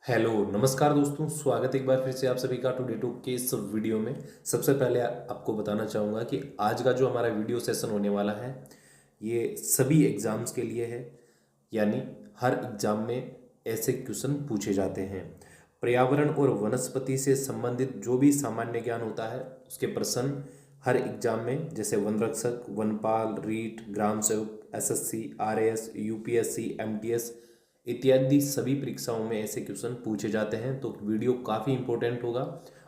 Hello नमस्कार दोस्तों, स्वागत है एक बार फिर से आप सभी का टुडे टॉक के इस वीडियो में। सबसे पहले आपको बताना चाहूँगा कि आज का जो हमारा वीडियो सेशन होने वाला है ये सभी एग्ज़ाम्स के लिए है। यानी हर एग्ज़ाम में ऐसे क्वेश्चन पूछे जाते हैं। पर्यावरण और वनस्पति से संबंधित जो भी सामान्य ज्ञान होता है उसके प्रश्न हर एग्ज़ाम में, जैसे वन रक्षक, वनपाल, रीट, ग्राम सेवक, एसएससी, आरएएस, यूपीएससी, एमटीएस इत्यादि सभी परीक्षाओं में ऐसे क्वेश्चन पूछे जाते हैं। तो वीडियो काफ़ी इंपॉर्टेंट होगा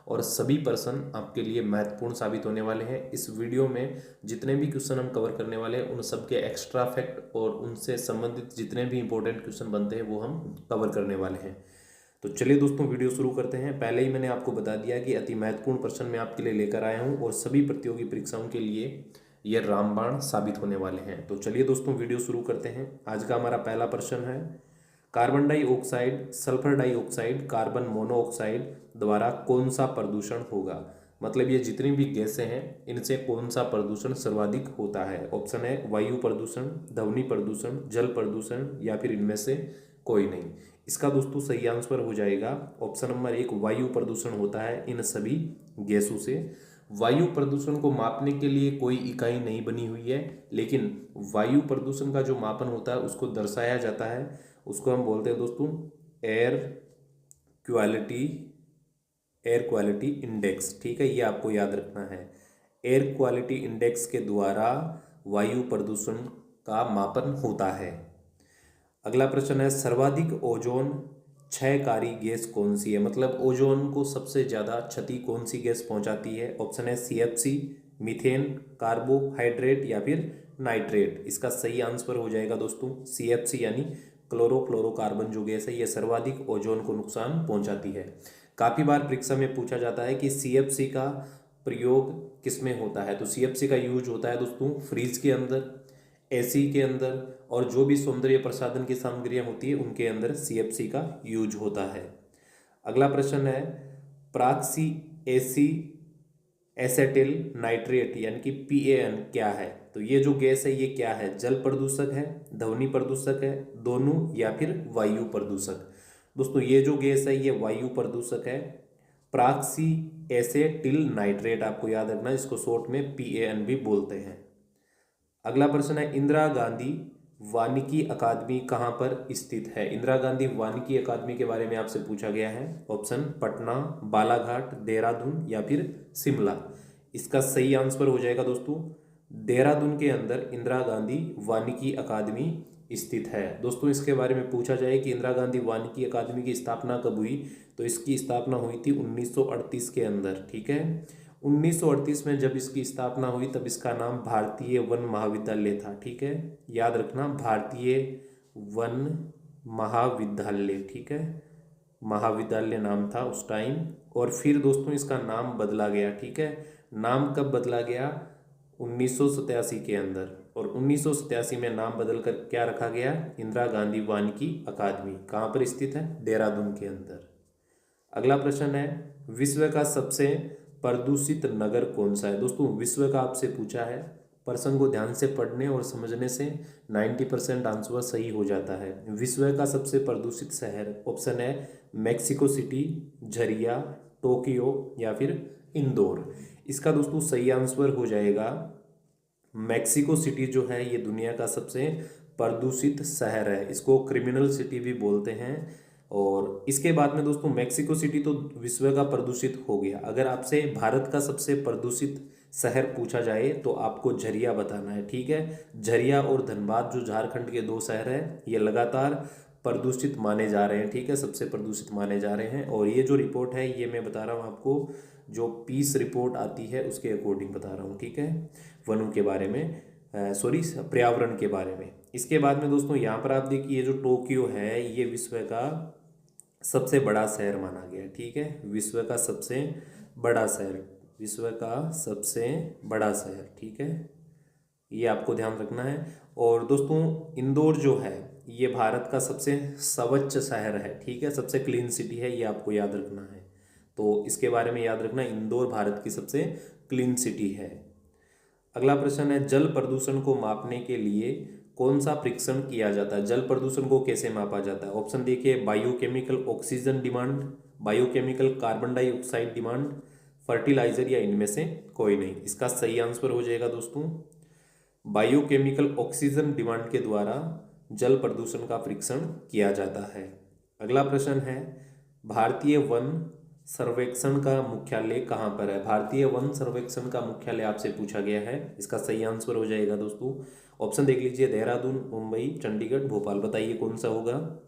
और सभी प्रश्न आपके लिए महत्वपूर्ण साबित होने वाले हैं। इस वीडियो में जितने भी क्वेश्चन हम कवर करने वाले हैं उन सबके एक्स्ट्रा फैक्ट और उनसे संबंधित जितने भी इंपॉर्टेंट क्वेश्चन बनते हैं वो हम कवर करने वाले हैं। तो चलिए दोस्तों वीडियो शुरू करते हैं। पहले ही मैंने आपको बता दिया कि अति महत्वपूर्ण प्रश्न मैं आपके लिए लेकर आया हूँ और सभी प्रतियोगी परीक्षाओं के लिए ये रामबाण साबित होने वाले हैं। तो चलिए दोस्तों वीडियो शुरू करते हैं। आज का हमारा पहला प्रश्न है, carbon dioxide, sulphur dioxide, carbon monoxide द्वारा कौन सा प्रदूषण होगा। मतलब ये जितनी भी गैसें हैं इनसे कौन सा प्रदूषण सर्वाधिक होता है। ऑप्शन है वायु प्रदूषण, ध्वनि प्रदूषण, जल प्रदूषण या फिर इनमें से कोई नहीं। इसका दोस्तों सही आंसर हो जाएगा ऑप्शन नंबर 1, वायु प्रदूषण होता है इन सभी गैसों से। वायु प्रदूषण को मापने के लिए कोई इकाई नहीं बनी हुई है, लेकिन वायु प्रदूषण का जो मापन होता है उसको दर्शाया जाता है, उसको हम बोलते हैं दोस्तों क्वालिटी एयर क्वालिटी इंडेक्स। ठीक है, ये आपको याद रखना है। एयर क्वालिटी इंडेक्स के द्वारा वायु प्रदूषण का मापन होता है। अगला प्रश्न है, सर्वाधिक ओजोन क्षयकारी गैस कौन सी है। मतलब ओजोन को सबसे ज़्यादा क्षति कौन सी गैस पहुंचाती है। ऑप्शन है सीएफसी, मीथेन, कार्बोहाइड्रेट या फिर नाइट्रेट। इसका सही आंसर हो जाएगा दोस्तों सीएफसी यानी क्लोरोफ्लोरोकार्बन जो गैस है ये सर्वाधिक ओजोन को नुकसान पहुंचाती है। काफ़ी बार परीक्षा में पूछा जाता है कि सीएफसी का प्रयोग किस में होता है। तो सीएफसी का यूज होता है दोस्तों फ्रिज के अंदर, एसी के अंदर और जो भी सौंदर्य प्रसाधन की सामग्रियां होती है उनके अंदर सीएफसी का यूज होता है। अगला प्रश्न है, प्राक्सी एसी एसेटिल नाइट्रेट यानी कि पीएएन क्या है। तो ये जो गैस है ये क्या है, जल प्रदूषक है, ध्वनि प्रदूषक है, दोनों या फिर वायु प्रदूषक। दोस्तों ये जो गैस है ये वायु प्रदूषक है, प्राक्सी एसेटिल नाइट्रेट आपको याद रखना, इसको शॉर्ट में पीएएन भी बोलते हैं। अगला प्रश्न है, इंदिरा गांधी वानिकी अकादमी कहाँ पर स्थित है। इंदिरा गांधी वानिकी अकादमी के बारे में आपसे पूछा गया है। ऑप्शन पटना, बालाघाट, देहरादून या फिर शिमला। इसका सही आंसर हो जाएगा दोस्तों देहरादून के अंदर इंदिरा गांधी वानिकी अकादमी स्थित है। दोस्तों इसके बारे में पूछा जाए कि इंदिरा गांधी वानिकी अकादमी की स्थापना कब हुई, तो इसकी स्थापना हुई थी 1938 के अंदर। ठीक है, 1938 में जब इसकी स्थापना हुई तब इसका नाम भारतीय वन महाविद्यालय था। ठीक है, याद रखना भारतीय वन महाविद्यालय। ठीक है, महाविद्यालय नाम था उस टाइम। और फिर दोस्तों इसका नाम बदला गया। ठीक है, नाम कब बदला गया, 1987 के अंदर। और 1987 में नाम बदलकर क्या रखा गया, इंदिरा गांधी वानिकी अकादमी। कहाँ पर स्थित है, देहरादून के अंदर। अगला प्रश्न है, विश्व का सबसे प्रदूषित नगर कौन सा है। दोस्तों विश्व का आपसे पूछा है, प्रश्न को ध्यान से पढ़ने और समझने से 90% आंसर सही हो जाता है। विश्व का सबसे प्रदूषित शहर, ऑप्शन है मैक्सिको सिटी, झरिया, टोक्यो या फिर इंदौर। इसका दोस्तों सही आंसर हो जाएगा मैक्सिको सिटी जो है ये दुनिया का सबसे प्रदूषित शहर है, इसको क्रिमिनल सिटी भी बोलते हैं। और इसके बाद में दोस्तों मैक्सिको सिटी तो विश्व का प्रदूषित हो गया। अगर आपसे भारत का सबसे प्रदूषित शहर पूछा जाए तो आपको झरिया बताना है। ठीक है, झरिया और धनबाद जो झारखंड के दो शहर हैं ये लगातार प्रदूषित माने जा रहे हैं। ठीक है, सबसे प्रदूषित माने जा रहे हैं। और ये जो रिपोर्ट है ये मैं बता रहा हूँ आपको, जो पीस रिपोर्ट आती है उसके अकॉर्डिंग बता रहा हूँ। ठीक है, वनों के बारे में, सॉरी पर्यावरण के बारे में। इसके बाद में दोस्तों यहाँ पर आप देखिए ये जो टोक्यो है ये विश्व का सबसे बड़ा शहर माना गया। ठीक है, विश्व का सबसे बड़ा शहर, विश्व का सबसे बड़ा शहर। ठीक है, ये आपको ध्यान रखना है। और दोस्तों इंदौर जो है ये भारत का सबसे स्वच्छ शहर है। ठीक है, सबसे क्लीन सिटी है, ये आपको याद रखना है। तो इसके बारे में याद रखना, इंदौर भारत की सबसे क्लीन सिटी है। अगला प्रश्न है, जल प्रदूषण को मापने के लिए कौन सा परीक्षण किया जाता है? जल प्रदूषण को कैसे मापा जाता है? ऑप्शन देखिए, biochemical oxygen demand, biochemical carbon dioxide demand, fertiliser या इनमें से कोई नहीं। इसका सही आंसर हो जाएगा दोस्तों बायोकेमिकल ऑक्सीजन डिमांड के द्वारा जल प्रदूषण का परीक्षण किया जाता है। अगला प्रश्न है, भारतीय वन सर्वेक्षण का मुख्यालय कहाँ पर है? भारतीय वन सर्वेक्षण का मुख्यालय आपसे पूछा गया है। इसका सही आंसर हो जाएगा दोस्तों, ऑप्शन देख लीजिए, देहरादून, मुंबई, चंडीगढ़, भोपाल। बताइए कौन सा होगा?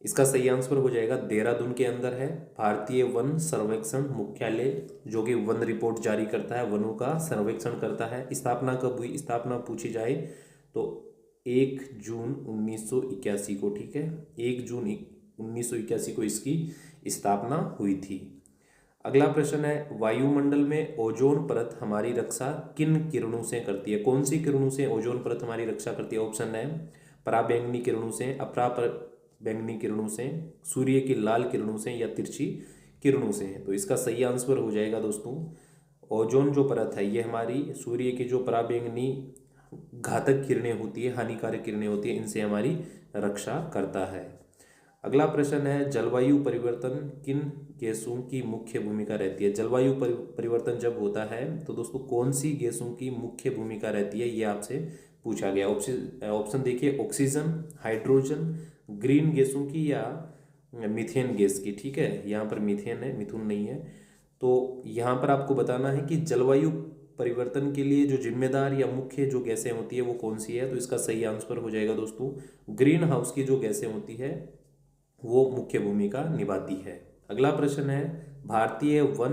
इसका सही आंसर हो जाएगा देहरादून के अंदर है भारतीय वन सर्वेक्षण मुख्यालय, जो कि वन रिपोर्ट जारी करता है, वनों का सर्वेक्षण करता है। स्थापना कब हुई? स्थापना पूछी जाए तो 1 जून 1981 को, ठीक है, 1 जून 1981 को इसकी स्थापना हुई थी। अगला प्रश्न है, वायुमंडल में ओजोन परत हमारी रक्षा किन किरणों से करती है? कौन सी किरणों से ओजोन परत हमारी रक्षा करती है? ऑप्शन है, पराबैंगनी किरणों से, अपराबैंगनी किरणों से, सूर्य की लाल किरणों से या तिरछी किरणों से। तो इसका सही आंसर हो जाएगा दोस्तों, ओजोन जो परत है ये हमारी सूर्य की जो पराबैंगनी घातक किरणें होती है, हानिकारक किरणें होती है, इनसे हमारी रक्षा करता है। अगला प्रश्न है, जलवायु परिवर्तन किन गैसों की मुख्य भूमिका रहती है? जलवायु परिवर्तन जब होता है तो दोस्तों कौन सी गैसों की मुख्य भूमिका रहती है, ये आपसे पूछा गया। ऑप्शन देखिए, ऑक्सीजन, हाइड्रोजन, ग्रीन गैसों की या मीथेन गैस की, ठीक है, यहाँ पर मीथेन है, मिथुन नहीं है। तो यहाँ पर आपको बताना है कि जलवायु परिवर्तन के लिए जो जिम्मेदार या मुख्य जो गैसें होती है वो कौन सी है। तो इसका सही आंसर हो जाएगा दोस्तों, ग्रीन हाउस की जो गैसें होती है वो मुख्य भूमिका निभाती है। अगला प्रश्न है, भारतीय वन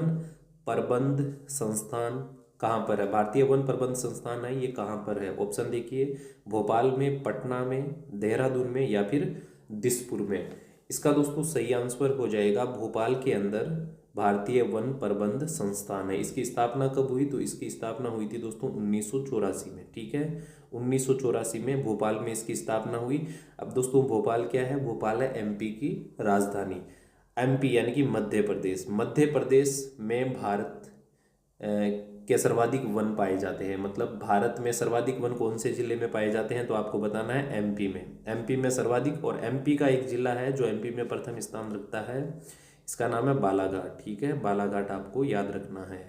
प्रबंध संस्थान कहाँ पर है? भारतीय वन प्रबंध संस्थान है, ये कहाँ पर है? ऑप्शन देखिए, भोपाल में, पटना में, देहरादून में या फिर दिसपुर में। इसका दोस्तों सही आंसर हो जाएगा भोपाल के अंदर भारतीय वन प्रबंध संस्थान है। इसकी स्थापना कब हुई? तो इसकी स्थापना हुई थी दोस्तों 1984 में, ठीक है, 1984 में भोपाल में इसकी स्थापना हुई। अब दोस्तों भोपाल क्या है? भोपाल है एमपी की राजधानी। एमपी यानी कि मध्य प्रदेश। मध्य प्रदेश में भारत के सर्वाधिक वन पाए जाते हैं। मतलब भारत में सर्वाधिक वन कौन से जिले में पाए जाते हैं? तो आपको बताना है एमपी में। एमपी में सर्वाधिक, और एमपी का एक जिला है जो एमपी में प्रथम स्थान रखता है, इसका नाम है बालाघाट, ठीक है, बालाघाट आपको याद रखना है।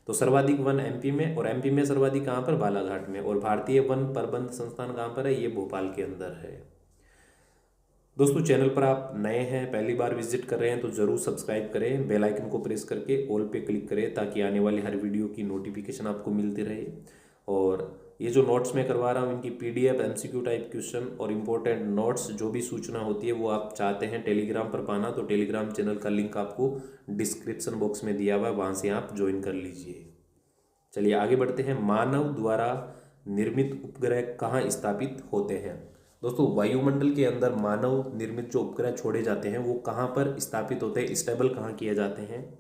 तो सर्वाधिक वन एमपी में, और एमपी में सर्वाधिक कहाँ पर? बालाघाट में। और भारतीय वन प्रबंध संस्थान कहाँ पर है? ये भोपाल के अंदर है। दोस्तों चैनल पर आप नए हैं, पहली बार विजिट कर रहे हैं तो ज़रूर सब्सक्राइब करें, बेल आइकन को प्रेस करके ऑल पे क्लिक करें ताकि आने वाली हर वीडियो की नोटिफिकेशन आपको मिलती रहे। और ये जो नोट्स मैं करवा रहा हूँ इनकी पीडीएफ, एमसीक्यू टाइप क्वेश्चन और इम्पोर्टेंट नोट्स जो भी सूचना होती है वो आप चाहते हैं टेलीग्राम पर पाना तो टेलीग्राम चैनल का लिंक आपको डिस्क्रिप्शन बॉक्स में दिया हुआ है, वहाँ से आप ज्वाइन कर लीजिए। चलिए आगे बढ़ते हैं। मानव द्वारा निर्मित उपग्रह कहाँ स्थापित होते हैं? दोस्तों वायुमंडल के अंदर मानव निर्मित जो उपग्रह छोड़े जाते हैं वो कहाँ पर स्थापित होते हैं, स्टेबल कहाँ किए जाते हैं?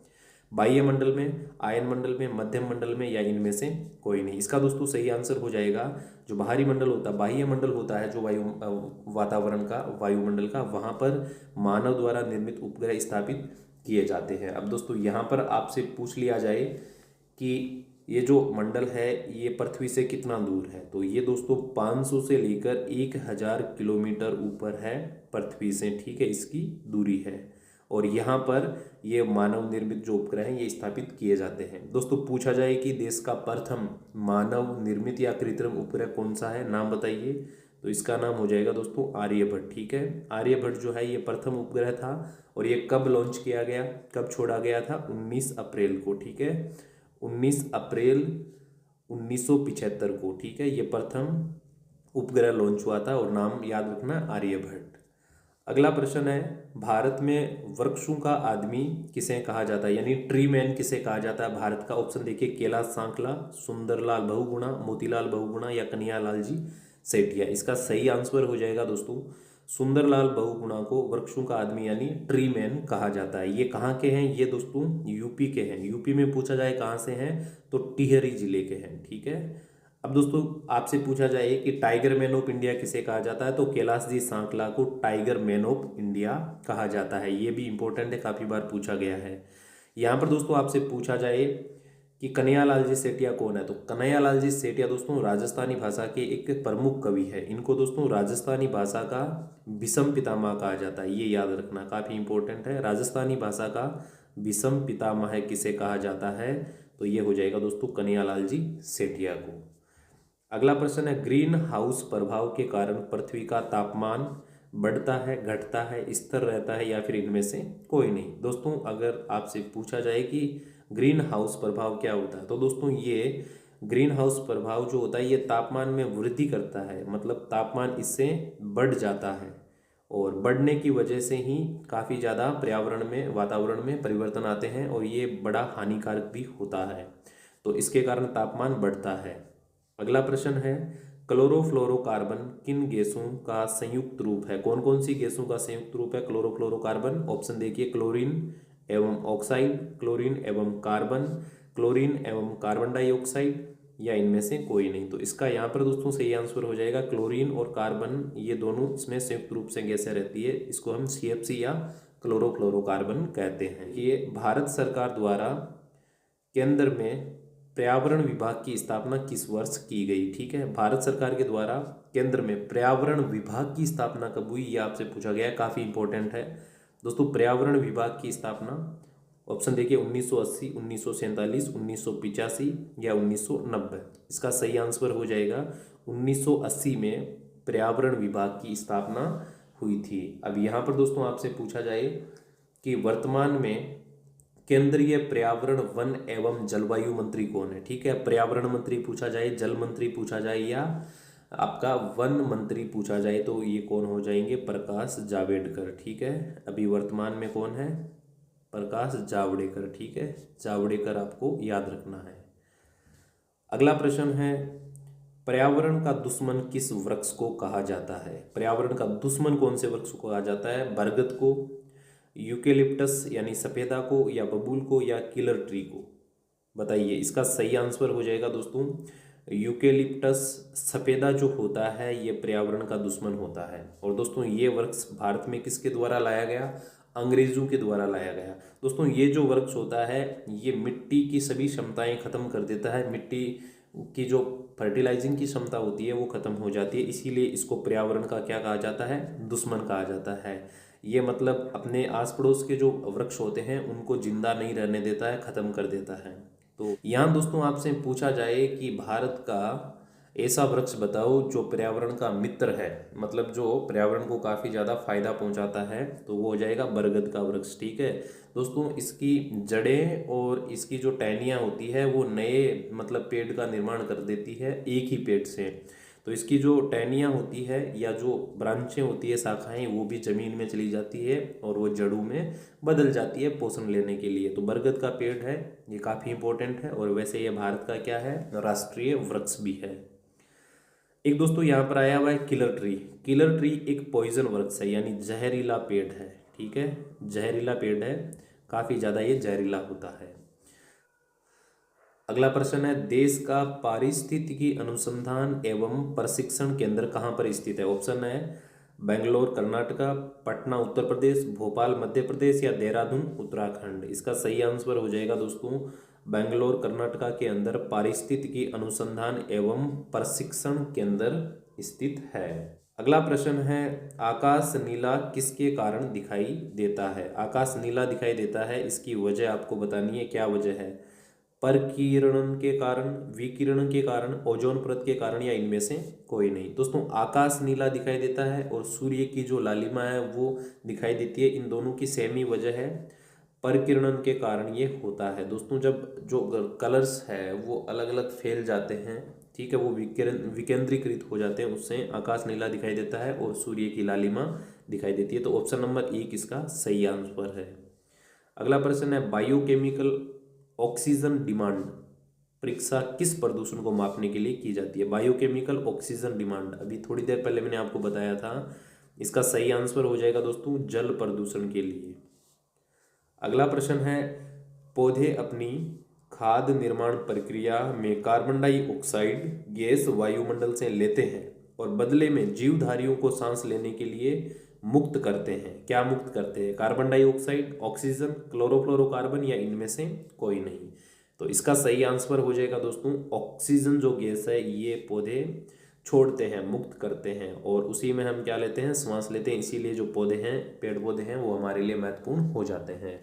बाह्य मंडल में, आयन मंडल में, मध्यम मंडल में या इनमें से कोई नहीं। इसका दोस्तों सही आंसर हो जाएगा जो बाहरी मंडल होता है, बाह्य मंडल होता है जो वातावरण का, वायुमंडल का, वहाँ पर मानव द्वारा निर्मित उपग्रह स्थापित किए जाते हैं। अब दोस्तों यहाँ पर आपसे पूछ लिया जाए कि ये जो मंडल है ये पृथ्वी से कितना दूर है, तो ये दोस्तों 500 से लेकर 1000 किलोमीटर ऊपर है पृथ्वी से, ठीक है, इसकी दूरी है। और यहाँ पर ये मानव निर्मित जो उपग्रह हैं ये स्थापित किए जाते हैं। दोस्तों पूछा जाए कि देश का प्रथम मानव निर्मित या कृत्रिम उपग्रह कौन सा है, नाम बताइए, तो इसका नाम हो जाएगा दोस्तों आर्यभट्ट, ठीक है। आर्यभट्ट जो है ये प्रथम उपग्रह था और ये कब लॉन्च किया गया, कब छोड़ा गया था? 19 अप्रैल को, ठीक है, 19 अप्रैल 1975 को, ठीक है, ये प्रथम उपग्रह लॉन्च हुआ था और नाम याद रखना आर्यभट्ट। अगला प्रश्न है, भारत में वृक्षों का आदमी किसे कहा जाता है, यानी ट्री मैन किसे कहा जाता है भारत का? ऑप्शन देखिए, कैलाश सांकला, सुंदरलाल बहुगुणा, मोतीलाल बहुगुणा या कन्हैयालाल जी सेठिया। इसका सही आंसर हो जाएगा दोस्तों सुंदरलाल बहुगुणा को वृक्षों का आदमी यानी ट्री मैन कहा जाता है। ये कहाँ के हैं? ये दोस्तों यूपी के हैं। यूपी में पूछा जाए कहाँ से हैं तो टिहरी जिले के हैं, ठीक है। अब दोस्तों आपसे पूछा जाए कि टाइगर मैन ऑफ इंडिया किसे कहा जाता है, तो कैलाश जी सांकला को टाइगर मैन ऑफ इंडिया कहा जाता है। ये भी इंपॉर्टेंट है, काफ़ी बार पूछा गया है। यहाँ पर दोस्तों आपसे पूछा जाए कि कन्हैयालाल जी सेठिया कौन है। तो कन्हैयालाल जी सेठिया दोस्तों राजस्थानी भाषा के एक प्रमुख कवि है। इनको दोस्तों राजस्थानी भाषा का विषम पितामह कहा जाता है, ये याद रखना काफ़ी इंपॉर्टेंट है। राजस्थानी भाषा का विषम पितामह किसे कहा जाता है, तो ये हो जाएगा दोस्तों कन्हैयालाल जी सेठिया को। अगला प्रश्न है, ग्रीन हाउस प्रभाव के कारण पृथ्वी का तापमान बढ़ता है, घटता है, स्थिर रहता है या फिर इनमें से कोई नहीं। दोस्तों अगर आपसे पूछा जाए कि ग्रीन हाउस प्रभाव क्या होता है, तो दोस्तों ये ग्रीन हाउस प्रभाव जो होता है ये तापमान में वृद्धि करता है, मतलब तापमान इससे बढ़ जाता है और बढ़ने की वजह से ही काफ़ी ज़्यादा पर्यावरण में, वातावरण में परिवर्तन आते हैं और ये बड़ा हानिकारक भी होता है। तो इसके कारण तापमान बढ़ता है। अगला प्रश्न है, क्लोरोफ्लोरोकार्बन किन गैसों का संयुक्त रूप है। कौन कौन सी गैसों का संयुक्त रूप है क्लोरोफ्लोरोकार्बन। ऑप्शन देखिए, क्लोरीन एवं ऑक्साइड, क्लोरीन एवं कार्बन, क्लोरीन एवं कार्बन डाइऑक्साइड या इनमें से कोई नहीं। तो इसका यहाँ पर दोस्तों सही आंसर हो जाएगा क्लोरीन और कार्बन, ये दोनों इसमें संयुक्त रूप से गैसें रहती है। इसको हम CFC या क्लोरोफ्लोरोकार्बन कहते हैं। ये भारत सरकार द्वारा केंद्र में पर्यावरण विभाग की स्थापना किस वर्ष की गई। ठीक है, भारत सरकार के द्वारा केंद्र में पर्यावरण विभाग की स्थापना कब हुई, ये आपसे पूछा गया है, काफ़ी इंपॉर्टेंट है दोस्तों। पर्यावरण विभाग की स्थापना ऑप्शन देखिए 1980, 1947, 1985 या 1990। इसका सही आंसर हो जाएगा 1980 में पर्यावरण विभाग की स्थापना हुई थी। अब यहाँ पर दोस्तों आपसे पूछा जाए कि वर्तमान में केंद्रीय पर्यावरण, वन एवं जलवायु मंत्री कौन है। ठीक है, पर्यावरण मंत्री पूछा जाए, जल मंत्री पूछा जाए या आपका वन मंत्री पूछा जाए तो ये कौन हो जाएंगे, प्रकाश जावड़ेकर। ठीक है, अभी वर्तमान में कौन है, प्रकाश जावड़ेकर। ठीक है, जावड़ेकर आपको याद रखना है। अगला प्रश्न है, पर्यावरण का दुश्मन किस वृक्ष को कहा जाता है। पर्यावरण का दुश्मन कौन से वृक्ष को कहा जाता है, बरगद को, यूकेलिप्टस यानी सफेदा को, या बबूल को, या किलर ट्री को, बताइए। इसका सही आंसर हो जाएगा दोस्तों यूकेलिप्टस सफेदा जो होता है ये पर्यावरण का दुश्मन होता है। और दोस्तों ये वृक्ष भारत में किसके द्वारा लाया गया, अंग्रेजों के द्वारा लाया गया। दोस्तों ये जो वृक्ष होता है ये मिट्टी की सभी क्षमताएं खत्म कर देता है, मिट्टी की जो फर्टिलाइजिंग की क्षमता होती है वो खत्म हो जाती है, इसीलिए इसको पर्यावरण का क्या कहा जाता है, दुश्मन कहा जाता है। ये मतलब अपने आस पड़ोस के जो वृक्ष होते हैं उनको जिंदा नहीं रहने देता है, खत्म कर देता है। तो यहाँ दोस्तों आपसे पूछा जाए कि भारत का ऐसा वृक्ष बताओ जो पर्यावरण का मित्र है, मतलब जो पर्यावरण को काफ़ी ज़्यादा फायदा पहुँचाता है, तो वो हो जाएगा बरगद का वृक्ष। ठीक है दोस्तों, इसकी जड़ें और इसकी जो टहनियाँ होती है वो नए मतलब पेड़ का निर्माण कर देती है एक ही पेड़ से। तो इसकी जो टहनियाँ होती है या जो ब्रांचें होती है, शाखाएं, वो भी ज़मीन में चली जाती है और वो जड़ों में बदल जाती है पोषण लेने के लिए। तो बरगद का पेड़ है ये काफ़ी इंपॉर्टेंट है और वैसे ये भारत का क्या है, राष्ट्रीय वृक्ष भी है। एक दोस्तों यहाँ पर आया हुआ है किलर ट्री। किलर ट्री एक पॉइजन वृक्ष है यानी जहरीला पेड़ है। ठीक है, जहरीला पेड़ है, काफ़ी ज़्यादा ये जहरीला होता है। अगला प्रश्न है, देश का पारिस्थितिकी अनुसंधान एवं प्रशिक्षण केंद्र कहाँ पर स्थित है। ऑप्शन है बेंगलोर कर्नाटका, पटना उत्तर प्रदेश, भोपाल मध्य प्रदेश या देहरादून उत्तराखंड। इसका सही आंसर हो जाएगा दोस्तों बेंगलोर कर्नाटका के अंदर पारिस्थितिकी अनुसंधान एवं प्रशिक्षण केंद्र स्थित है। अगला प्रश्न है, आकाश नीला किसके कारण दिखाई देता है। आकाश नीला दिखाई देता है, इसकी वजह आपको बतानी है, क्या वजह है, परकिरणन के कारण, विकिरण के कारण, ओजोन परत के कारण या इनमें से कोई नहीं। दोस्तों आकाश नीला दिखाई देता है और सूर्य की जो लालिमा है वो दिखाई देती है, इन दोनों की सेम ही वजह है, परकिरणन के कारण ये होता है। दोस्तों जब जो कलर्स है वो अलग अलग फैल जाते हैं, ठीक है, वो विकेंद्रीकृत हो जाते हैं, उससे आकाश नीला दिखाई देता है और सूर्य की लालिमा दिखाई देती है। तो ऑप्शन नंबर 1 इसका सही आंसर है। अगला प्रश्न है, बायोकेमिकल ऑक्सीजन डिमांड परीक्षा किस प्रदूषण को मापने के लिए की जाती है। बायोकेमिकल ऑक्सीजन डिमांड अभी थोड़ी देर पहले मैंने आपको बताया था, इसका सही आंसर हो जाएगा दोस्तों जल प्रदूषण के लिए। अगला प्रश्न है, पौधे अपनी खाद्य निर्माण प्रक्रिया में कार्बन डाइऑक्साइड गैस वायुमंडल से लेते हैं और बदले में जीवधारियों को सांस लेने के लिए मुक्त करते हैं। क्या मुक्त करते हैं, कार्बन डाइऑक्साइड, ऑक्सीजन, क्लोरोफ्लोरोकार्बन या इनमें से कोई नहीं। तो इसका सही आंसर हो जाएगा दोस्तों, ऑक्सीजन जो गैस है ये पौधे छोड़ते हैं, मुक्त करते हैं, और उसी में हम क्या लेते हैं, श्वास लेते हैं। इसीलिए जो पौधे हैं, पेड़ पौधे हैं, वो हमारे लिए महत्वपूर्ण हो जाते हैं।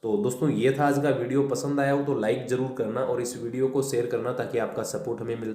तो दोस्तों ये था आज का वीडियो। पसंद आया हो तो लाइक ज़रूर करना और इस वीडियो को शेयर करना ताकि आपका सपोर्ट हमें मिलता